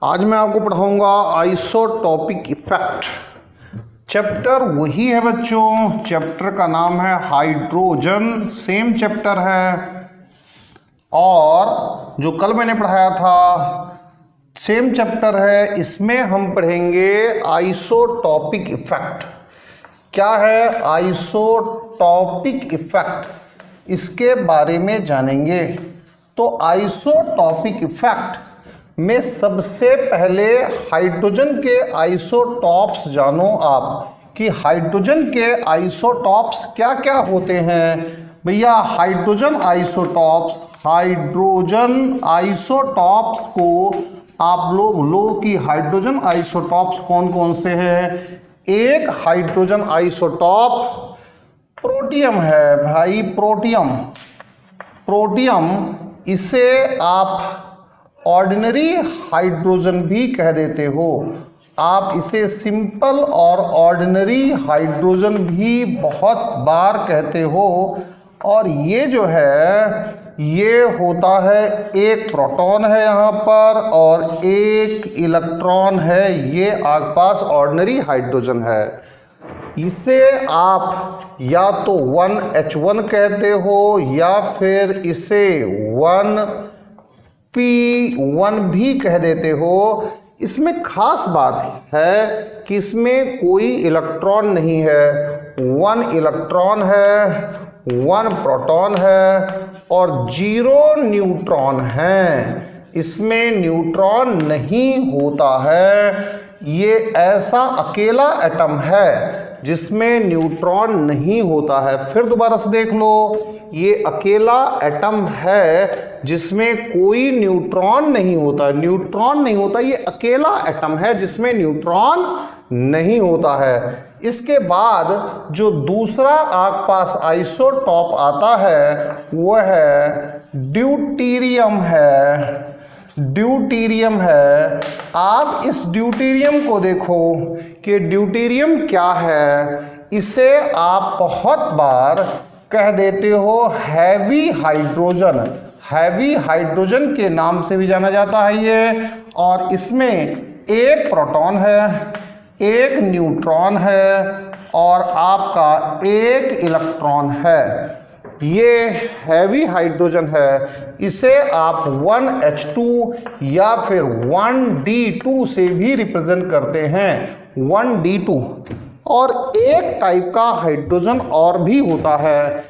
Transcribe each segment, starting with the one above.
आज मैं आपको पढ़ाऊंगा आइसोटॉपिक इफेक्ट। चैप्टर वही है बच्चों, चैप्टर का नाम है हाइड्रोजन, सेम चैप्टर है और जो कल मैंने पढ़ाया था सेम चैप्टर है। इसमें हम पढ़ेंगे आइसोटॉपिक इफेक्ट। क्या है आइसोटॉपिक इफेक्ट, इसके बारे में जानेंगे। तो आइसोटॉपिक इफेक्ट में सबसे पहले हाइड्रोजन के आइसोटॉप्स जानो आप कि हाइड्रोजन के आइसोटॉप्स क्या क्या होते हैं। भैया हाइड्रोजन आइसोटॉप्स को आप लोग लो कि हाइड्रोजन आइसोटॉप्स कौन कौन से हैं। एक हाइड्रोजन आइसोटॉप प्रोटियम है भाई, प्रोटियम इसे आप ऑर्डिनरी हाइड्रोजन भी कह देते हो। आप इसे सिंपल और ऑर्डिनरी हाइड्रोजन भी बहुत बार कहते हो। और ये जो है ये होता है, एक प्रोटॉन है यहाँ पर और एक इलेक्ट्रॉन है, ये आपके पास ऑर्डिनरी हाइड्रोजन है। इसे आप या तो 1H1 कहते हो या फिर इसे 1P1 भी कह देते हो। इसमें खास बात है कि इसमें कोई इलेक्ट्रॉन नहीं है, 1 इलेक्ट्रॉन है, 1 प्रोटॉन है और 0 न्यूट्रॉन है। इसमें न्यूट्रॉन नहीं होता है। ये ऐसा अकेला एटम है जिसमें न्यूट्रॉन नहीं होता है। फिर दोबारा से देख लो, ये अकेला एटम है जिसमें कोई न्यूट्रॉन नहीं होता। न्यूट्रॉन नहीं होता, ये अकेला एटम है जिसमें न्यूट्रॉन नहीं होता है। इसके बाद जो दूसरा आपके पास आइसोटॉप आता है वो है ड्यूटेरियम है। आप इस ड्यूटेरियम को देखो कि ड्यूटेरियम क्या है। इसे आप बहुत बार कह देते हो हैवी हाइड्रोजन के नाम से भी जाना जाता है ये। और इसमें एक प्रोटॉन है, एक न्यूट्रॉन है और आपका एक इलेक्ट्रॉन है। ये हैवी हाइड्रोजन है। इसे आप 1H2 या फिर 1D2 से भी रिप्रेजेंट करते हैं, 1D2। और एक टाइप का हाइड्रोजन और भी होता है,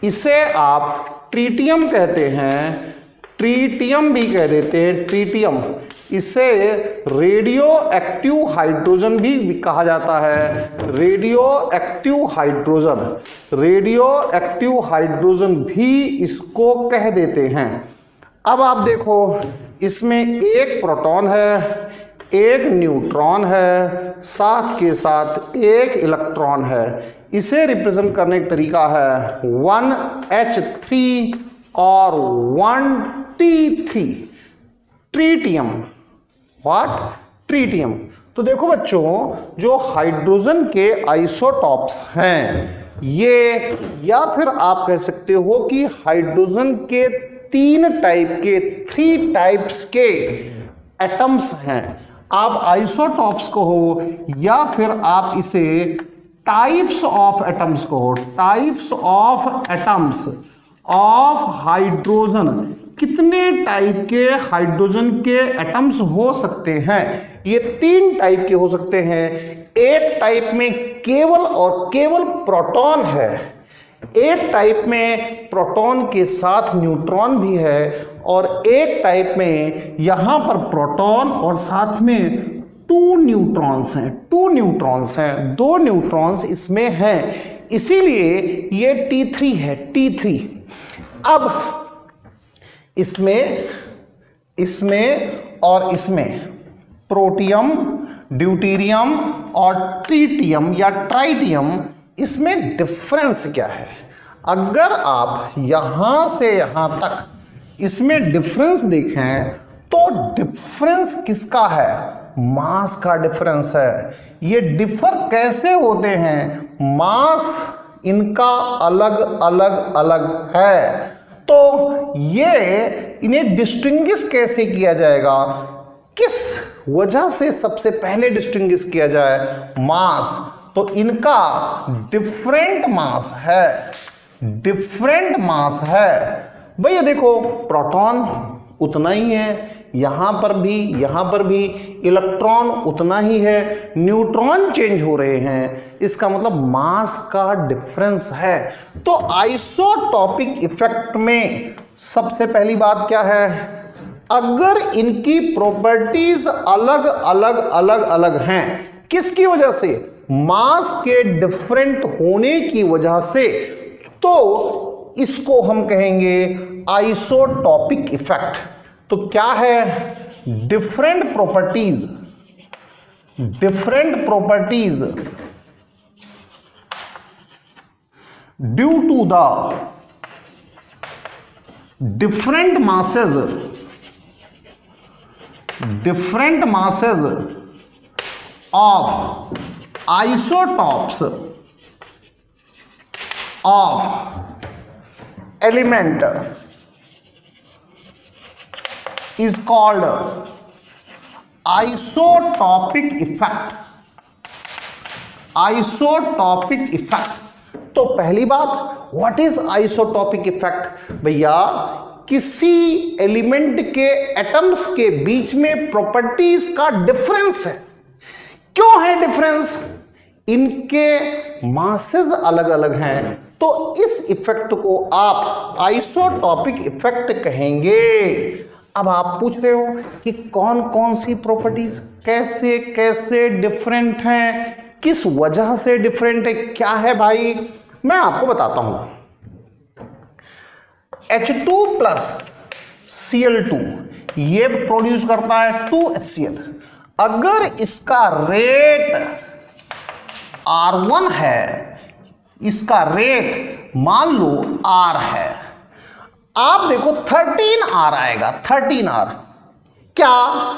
इसे आप ट्रीटियम कहते हैं, ट्रीटियम भी कह देते हैं, ट्रीटियम। इसे रेडियो एक्टिव हाइड्रोजन भी कहा जाता है, रेडियो एक्टिव हाइड्रोजन भी इसको कह देते हैं। अब आप देखो, इसमें एक प्रोटॉन है, एक न्यूट्रॉन है, साथ के साथ एक इलेक्ट्रॉन है। इसे रिप्रेजेंट करने का तरीका है 1H3 और 1T3, ट्रीटियम। ट्रीटियम। तो देखो बच्चों, जो हाइड्रोजन के आइसोटॉप्स हैं ये, या फिर आप कह सकते हो कि हाइड्रोजन के 3 टाइप्स के एटम्स हैं। आप आइसोटॉप्स कहो या फिर आप इसे टाइप्स ऑफ एटम्स कहो, types of atoms of hydrogen. कितने टाइप के हाइड्रोजन के एटम्स हो सकते हैं? ये 3 टाइप के हो सकते हैं। एक टाइप में केवल और केवल प्रोटॉन है, एक टाइप में प्रोटॉन के साथ न्यूट्रॉन भी है और एक टाइप में यहां पर प्रोटॉन और साथ में 2 न्यूट्रॉन्स हैं, 2 न्यूट्रॉन्स इसमें हैं, इसीलिए ये T3 है, T3। अब इसमें और इसमें प्रोटियम, ड्यूटेरियम और ट्रीटियम या ट्राइटियम, इसमें डिफरेंस क्या है? अगर आप यहां से यहां तक इसमें डिफरेंस देखें तो डिफरेंस किसका है? मास का डिफरेंस है। ये डिफर कैसे होते हैं? मास इनका अलग है। तो ये इन्हें डिस्टिंग्विश कैसे किया जाएगा? किस वजह से सबसे पहले डिस्टिंग्विश किया जाए? मास। तो इनका डिफरेंट मास है, डिफरेंट मास है। भैया देखो प्रोटॉन उतना ही है, यहां पर भी इलेक्ट्रॉन उतना ही है, न्यूट्रॉन चेंज हो रहे हैं, इसका मतलब मास का डिफरेंस है। तो आइसोटॉपिक इफेक्ट में सबसे पहली बात क्या है? अगर इनकी प्रॉपर्टीज अलग हैं, किसकी वजह से? मास के डिफरेंट होने की वजह से, तो इसको हम कहेंगे आइसोटॉपिक इफेक्ट। तो क्या है? Different properties due to the different masses of isotopes of element is called isotopic effect। तो पहली बात, व्हाट इज आइसोटॉपिक इफेक्ट? भैया किसी एलिमेंट के एटम्स के बीच में प्रॉपर्टीज का डिफरेंस है। क्यों है डिफरेंस? इनके मासेस अलग अलग हैं, तो इस इफेक्ट को आप आइसोटॉपिक इफेक्ट कहेंगे। अब आप पूछ रहे हो कि कौन कौन सी प्रॉपर्टीज कैसे कैसे डिफरेंट हैं, किस वजह से डिफरेंट है, क्या है भाई? मैं आपको बताता हूं। H2 प्लस Cl2 ये प्रोड्यूस करता है 2HCl। अगर इसका रेट R1 है, इसका रेट मान लो R है, आप देखो 13R आएगा। 13R क्या,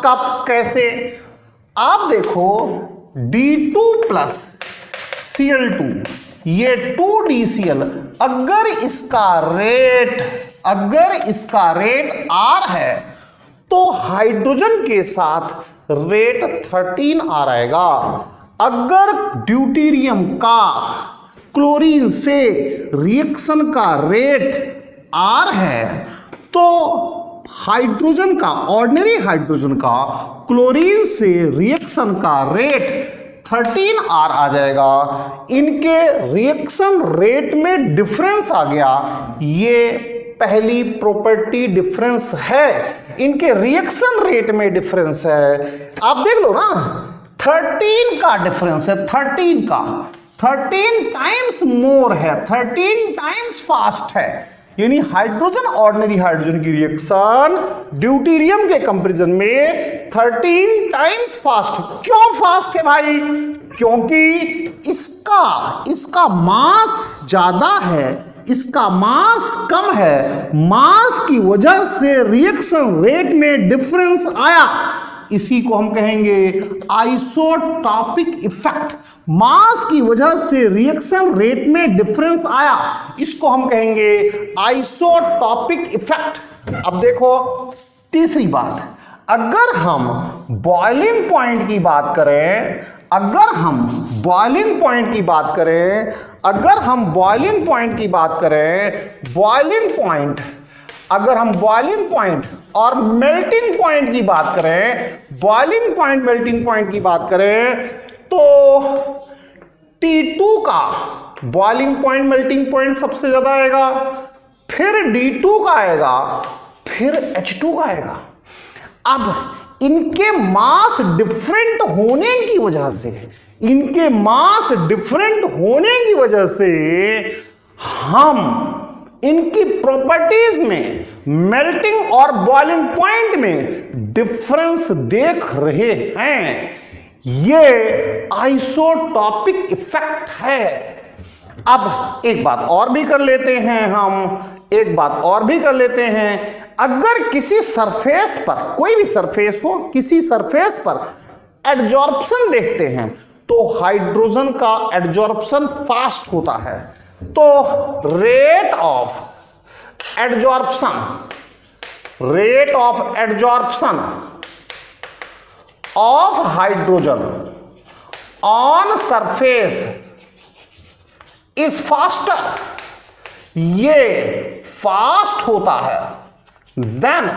कब, कैसे? आप देखो D2 प्लस Cl2 ये 2DCl, अगर इसका रेट R है तो हाइड्रोजन के साथ रेट 13R आएगा। अगर ड्यूटेरियम का क्लोरीन से रिएक्शन का रेट R है तो हाइड्रोजन का, ऑर्डिनरी हाइड्रोजन का क्लोरीन से रिएक्शन का रेट 13R आ जाएगा। इनके रिएक्शन रेट में डिफरेंस आ गया, ये पहली प्रॉपर्टी डिफरेंस है। इनके रिएक्शन रेट में डिफरेंस है। आप देख लो ना, 13 का डिफरेंस है, 13 का, 13 टाइम्स मोर है, 13 टाइम्स फास्ट है। यानी हाइड्रोजन, ऑर्डिनरी हाइड्रोजन की रिएक्शन ड्यूटेरियम के कंपैरिजन में 13 टाइम्स फास्ट है। क्यों फास्ट है भाई? क्योंकि इसका मास ज्यादा है, इसका मास कम है, मास की वजह से रिएक्शन रेट में डिफरेंस आया। इसी को हम कहेंगे आइसोटॉपिक इफेक्ट। मास की वजह से रिएक्शन रेट में डिफरेंस आया, इसको हम कहेंगे आइसोटॉपिक इफेक्ट। अब देखो तीसरी बात, अगर हम बॉइलिंग पॉइंट की बात करें, अगर हम बॉइलिंग पॉइंट और मेल्टिंग पॉइंट की बात करें, बॉइलिंग पॉइंट मेल्टिंग पॉइंट की बात करें, तो T2 का बॉइलिंग पॉइंट मेल्टिंग पॉइंट सबसे ज्यादा आएगा, फिर D2 का आएगा, फिर H2 का आएगा। अब इनके मास डिफरेंट होने की वजह से, हम इनकी प्रॉपर्टीज में मेल्टिंग और बॉइलिंग पॉइंट में डिफरेंस देख रहे हैं। ये आइसोटॉपिक इफेक्ट है। अब एक बात और भी कर लेते हैं, अगर किसी सरफेस पर, कोई भी सरफेस हो, किसी सरफेस पर एडजॉर्प्शन देखते हैं तो हाइड्रोजन का एडजॉर्प्शन फास्ट होता है, तो rate of adsorption of hydrogen on surface is faster, ये फास्ट होता है देन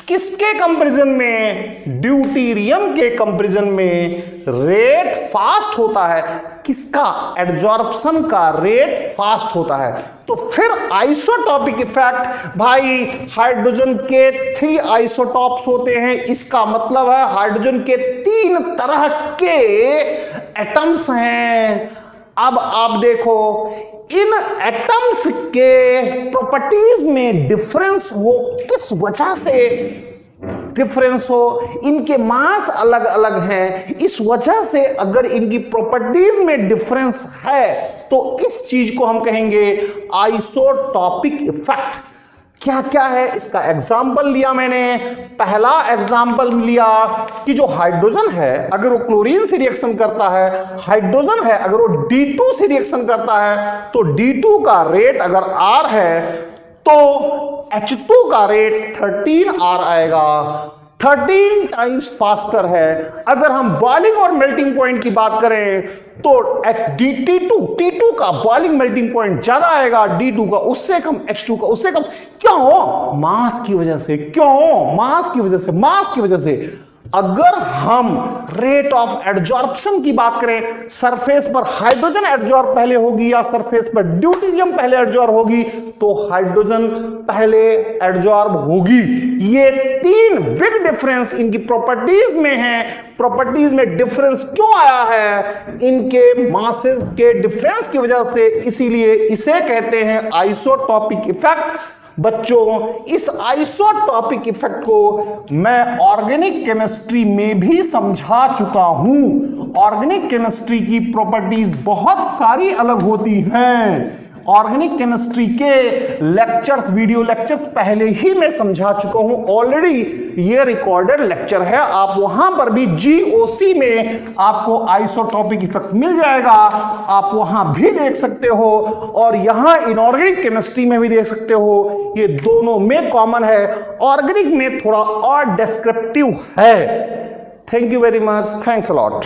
किसके कंपैरिजन में, ड्यूटेरियम के कंपैरिजन में रेट फास्ट होता है, किसका, एडजॉर्प्शन का रेट फास्ट होता है। तो फिर आइसोटॉपिक इफेक्ट, भाई हाइड्रोजन के 3 आइसोटॉप्स होते हैं, इसका मतलब है हाइड्रोजन के 3 तरह के एटम्स हैं। अब आप देखो इन एटम्स के प्रॉपर्टीज में डिफरेंस हो, किस वजह से डिफरेंस हो, इनके मास अलग अलग हैं, इस वजह से अगर इनकी प्रॉपर्टीज में डिफरेंस है तो इस चीज को हम कहेंगे आइसोटॉपिक इफेक्ट। क्या क्या है इसका एग्जाम्पल लिया मैंने। पहला एग्जाम्पल लिया कि जो हाइड्रोजन है अगर वो क्लोरीन से रिएक्शन करता है, हाइड्रोजन है अगर वो D2 से रिएक्शन करता है तो D2 का रेट अगर R है तो H2 का रेट 13R आएगा, 13 टाइम्स फास्टर है। अगर हम बॉइलिंग और मेल्टिंग पॉइंट की बात करें तो T2 का बॉइलिंग मेल्टिंग पॉइंट ज्यादा आएगा, D2 का उससे कम, H2 का उससे कम। क्यों? मास की वजह से। क्यों? मास की वजह से, मास की वजह से। अगर हम रेट ऑफ एडजॉर्प्शन की बात करें, सरफेस पर हाइड्रोजन एडजॉर्ब पहले होगी या सरफेस पर ड्यूटेरियम पहले एडजॉर्ब होगी, तो हाइड्रोजन पहले एडजॉर्ब होगी। ये 3 बिग डिफरेंस इनकी प्रॉपर्टीज में है। प्रॉपर्टीज में डिफरेंस क्यों आया है? इनके मासेस के डिफरेंस की वजह से, इसीलिए इसे कहते हैं आइसोटॉपिक इफेक्ट। बच्चों, इस आइसोटॉपिक इफेक्ट को मैं ऑर्गेनिक केमिस्ट्री में भी समझा चुका हूं। ऑर्गेनिक केमिस्ट्री की प्रॉपर्टीज बहुत सारी अलग होती हैं। ऑर्गेनिक केमिस्ट्री के लेक्चर्स, वीडियो लेक्चर्स पहले ही मैं समझा चुका हूं ऑलरेडी। ये रिकॉर्डेड लेक्चर है, आप वहां पर भी GOC में आपको आइसोटॉपिक इफेक्ट मिल जाएगा, आप वहां भी देख सकते हो और यहां इनऑर्गेनिक केमिस्ट्री में भी देख सकते हो। ये दोनों में कॉमन है, ऑर्गेनिक में थोड़ा और डिस्क्रिप्टिव है। Thank you very much, thanks a lot.